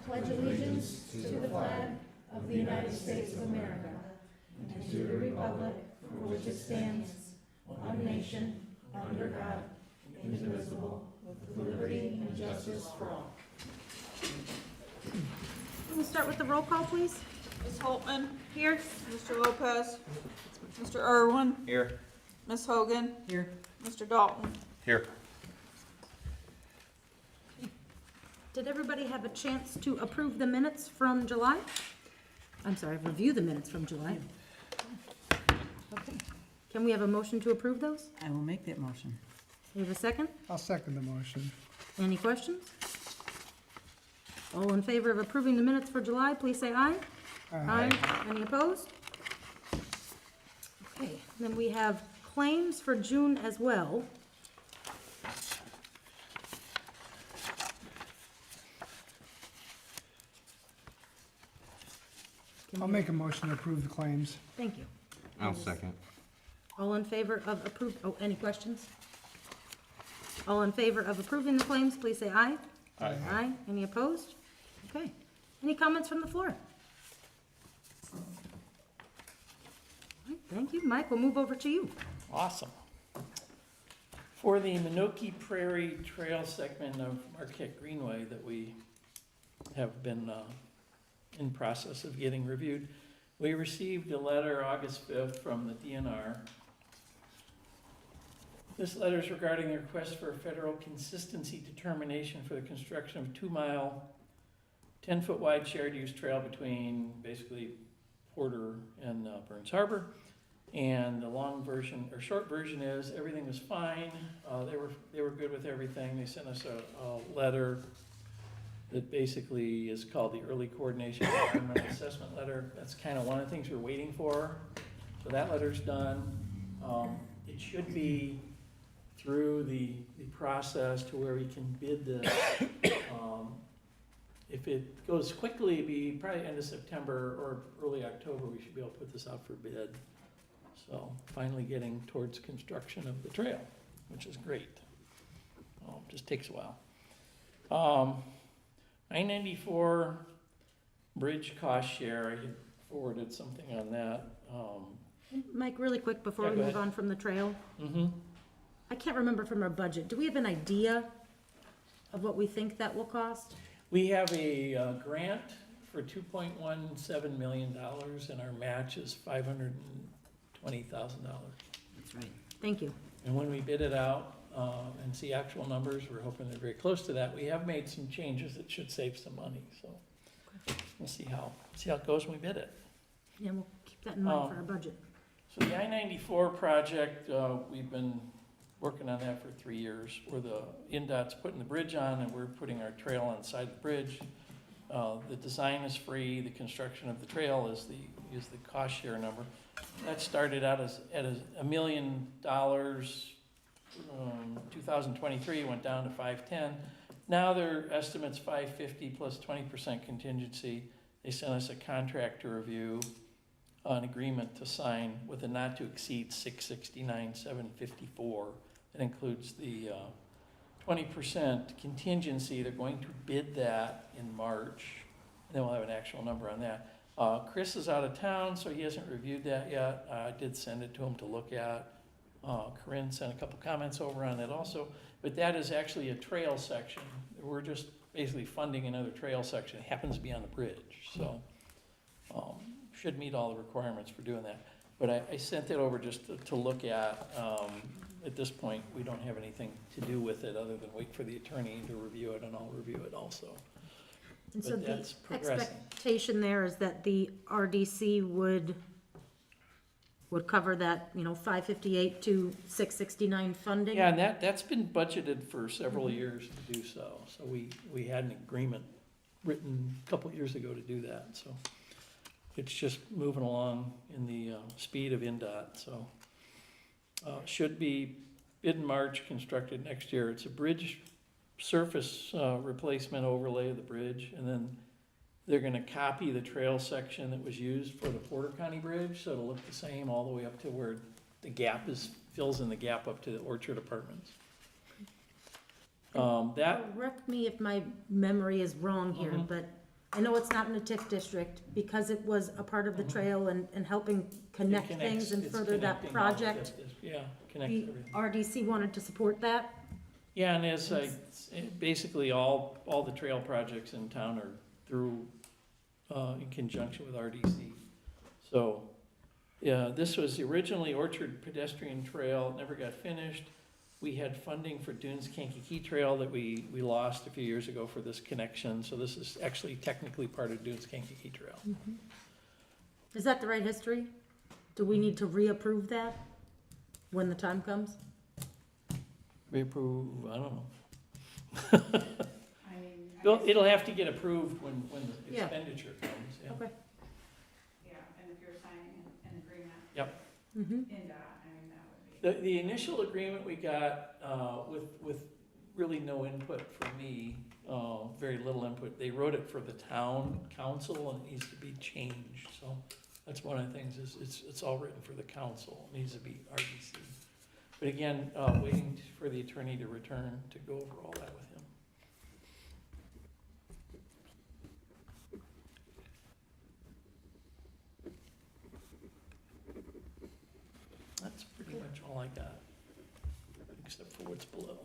pledge allegiance to the flag of the United States of America and to the republic for which it stands, one nation, under God, indivisible, with liberty and justice for all. We'll start with the roll call, please. Ms. Holtman? Here. Mr. Lopez? Mr. Irwin? Here. Ms. Hogan? Here. Mr. Dalton? Here. Did everybody have a chance to approve the minutes from July? I'm sorry, review the minutes from July. Okay. Can we have a motion to approve those? I will make that motion. We have a second? I'll second the motion. Any questions? All in favor of approving the minutes for July, please say aye. Aye. Any opposed? Okay, then we have claims for June as well. I'll make a motion to approve the claims. Thank you. I'll second. All in favor of any questions? All in favor of approving the claims, please say aye. Aye. Aye. Any opposed? Okay. Any comments from the floor? All right, thank you. Mike, we'll move over to you. Awesome. For the Minoki Prairie Trail segment of Marquette Greenway that we have been in process of getting reviewed, we received a letter August 5th from the DNR. This letter is regarding the request for a federal consistency determination for the construction of a 2-mile, 10-foot wide shared use trail between basically Porter and Burns Harbor. And the long version, or short version is, everything was fine. They were good with everything. They sent us a letter that basically is called the Early Coordination Environmental Assessment Letter. That's kind of one of the things we're waiting for. So that letter's done. It should be through the process to where we can bid this. If it goes quickly, it'd be probably end of September or early October, we should be able to put this out for bid. So finally getting towards construction of the trail, which is great. Just takes a while. I-94 bridge cost share, I had forwarded something on that. Mike, really quick before Yeah, we go move ahead. on from the trail. Mm-hmm. I can't remember from our budget. Do we have an idea of what we think that will cost? We have a grant for $2.17 million and our match is $520,000. That's right. Thank you. And when we bid it out and see actual numbers, we're hoping they're very close to that. We have made some changes that should save some money, so we'll see how it goes when we bid it. Yeah, we'll keep that in mind for our budget. So the I-94 project, we've been working on that for 3 years, where the INDOT's putting the bridge on and we're putting our trail on the side of the bridge. The design is free, the construction of the trail is the cost share number. That started out at $1 million, 2023, went down to 510. Now their estimate's 550 plus 20% contingency. They sent us a contract to review, an agreement to sign with a not to exceed $669,754. That includes the 20% contingency. They're going to bid that in March, and then we'll have an actual number on that. Chris is out of town, so he hasn't reviewed that yet. I did send it to him to look at. Corinne sent a couple comments over on that also, but that is actually a trail section. We're just basically funding another trail section. It happens to be on the bridge, so should meet all the requirements for doing that. But I sent it over just to look at. At this point, we don't have anything to do with it other than wait for the attorney to review it, and I'll review it also. And so But the that's progressing. expectation there is that the RDC would cover that, 558 to 669 funding? Yeah, and that's been budgeted for several years to do so. So we had an agreement written a couple years ago to do that, so it's just moving along in the speed of INDOT, so. Should be bid in March, constructed next year. It's a bridge surface replacement overlay of the bridge, and then they're gonna copy the trail section that was used for the Porter County Bridge, so it'll look the same all the way up to where the gap fills in the gap up to the Orchard Apartments. That Correct me if my memory is wrong here, Mhm. but I know it's not in the TIF district, because it was a part of the trail and helping connect It things and connects- it's further that connecting all the project. Yeah, connect The everything. RDC wanted to support that. Yeah, and as I, basically all the trail projects in town are through, in conjunction with RDC. So, yeah, this was originally Orchard Pedestrian Trail, never got finished. We had funding for Dunes Kankakee Trail that we lost a few years ago for this connection, so this is actually technically part of Dunes Kankakee Trail. Is that the right history? Do we need to reapprove that when the time comes? Reapprove, I don't know. I mean, It'll have to get approved when the Yeah. expenditure comes, yeah. Okay. yeah, and if you're signing an agreement Mm-hmm. in that, I mean, that would be. The initial agreement we got, with really no input from me, very little input, they wrote it for the town council and it needs to be changed, so that's one of the things, is it's all written for the council, it needs to be RDC. But again, waiting for the attorney to return to go over all that with him. That's pretty much all I got, except for what's below.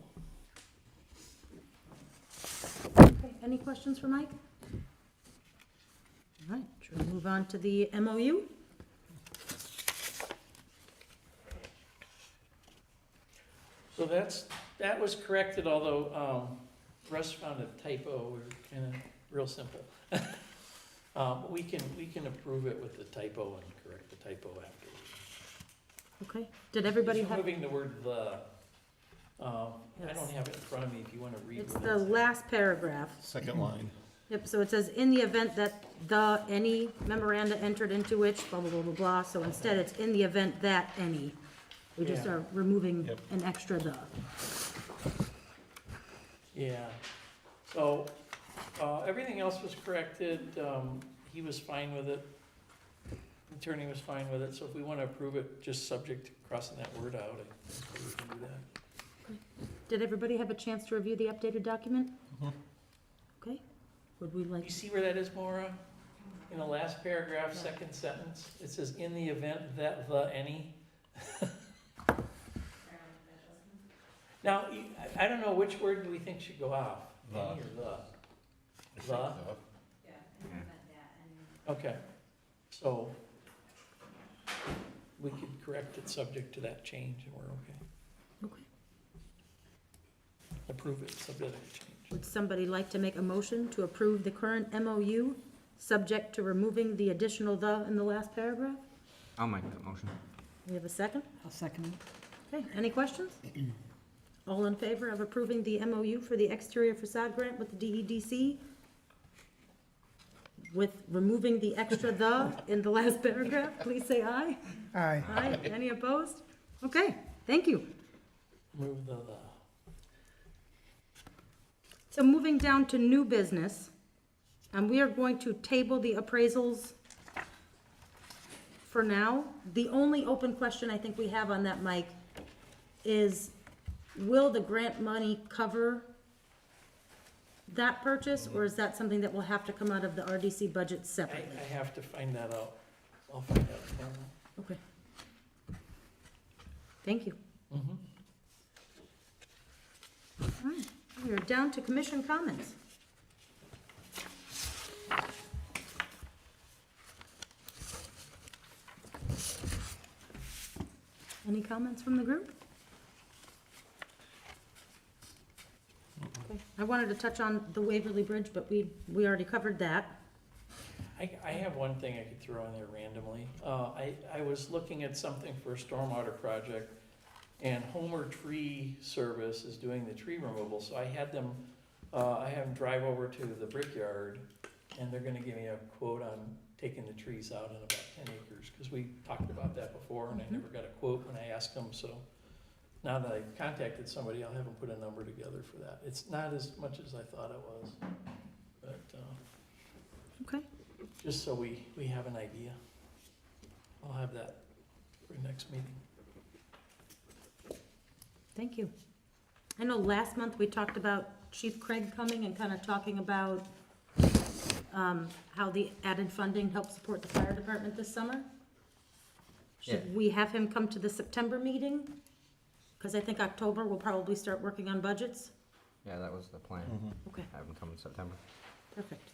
Okay, any questions for Mike? All right, should we move on to the MOU? So that was corrected, although Russ found a typo, we were kind of real simple. But we can approve it with the typo and correct the typo afterwards. Okay, did everybody Just have, removing the word "the." I Yes. don't have it in front of me if you want to read it's what the it says. last paragraph. Second line. Yep, so it says, in the event that any memoranda entered into which, blah, blah, blah, blah, blah, so instead it's in the event that any. We just Yeah. are removing Yep. an extra the. Yeah, so, everything else was corrected, he was fine with it. The attorney was fine with it, so if we want to approve it, just subject to crossing that word out, I think we can do that. Did everybody have a chance to review the updated document? Mhm. Okay, would we like, You see where that is, Maura? In the last paragraph, second sentence, it says, in the event that any. Now, I don't know, which word do we think should go off? The. Any or the? I think The? Yeah, in the event that, and Okay, so we could correct it subject to that change and we're okay. okay, Approve it subject to change. would somebody like to make a motion to approve the current MOU, subject to removing the additional the in the last paragraph? I'll make that motion. We have a second? I'll second it. Okay, any questions? All in favor of approving the MOU for the exterior facade grant with the DEDC? With removing the extra the in the last paragraph, please say aye. Aye. Aye, any opposed? Okay, thank you. Move the. So moving down to new business, and we are going to table the appraisals for now. The only open question I think we have on that, Mike, is will the grant money cover that purchase, or is that something that will have to come out of the RDC budget separately? I have to find that out. I'll find out tomorrow. Okay. Thank you. Mhm. All right, we are down to commission comments. Any comments from the group? Okay, I wanted to touch on the Waverly Bridge, but we already covered that. I have one thing I could throw in there randomly. I was looking at something for a stormwater project, and Homer Tree Service is doing the tree removal, so I had them drive over to the brickyard, and they're gonna give me a quote on taking the trees out in about 10 acres, because we talked about that before, and I never got a quote when I asked them, so now that I contacted somebody, I'll have them put a number together for that. It's not as much as I thought it was, but, Okay. just so we have an idea. I'll have that for next meeting. Thank you. I know last month we talked about Chief Craig coming and kind of talking about how the added funding helped support the fire department this summer. Yeah. Should we have him come to the September meeting? Because I think October we'll probably start working on budgets. Yeah, that was the plan. Okay, Have them come in September. perfect.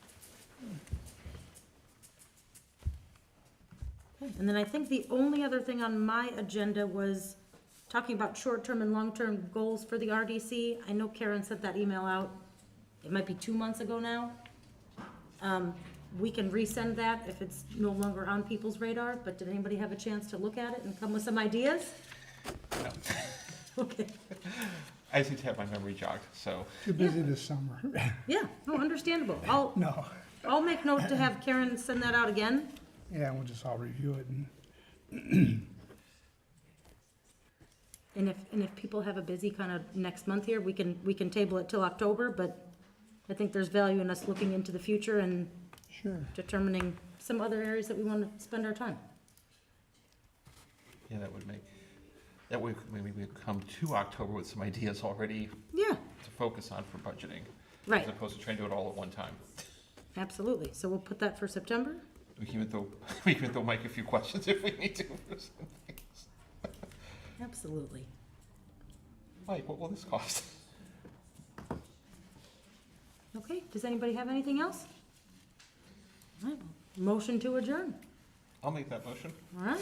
Okay, and then I think the only other thing on my agenda was talking about short-term and long-term goals for the RDC. I know Karen sent that email out, it might be 2 months ago now. We can resend that if it's no longer on people's radar, but did anybody have a chance to look at it and come with some ideas? No. Okay, I just need to have my memory jogged, so. Too busy this summer. yeah, no, understandable. No. I'll make note to have Karen send that out again. Yeah, we'll just all review it and, And if people have a busy kind of next month here, we can table it till October, but I think there's value in us looking into the future and sure. determining some other areas that we want to spend our time. Yeah, that way maybe we come to October with some ideas already Yeah, to focus on for budgeting. right, As opposed to trying to do it all at one time. absolutely. So we'll put that for September? We can even throw Mike a few questions if we need to. Absolutely. Mike, what will this cost? Okay, does anybody have anything else? All right, motion to adjourn. I'll make that motion. All right.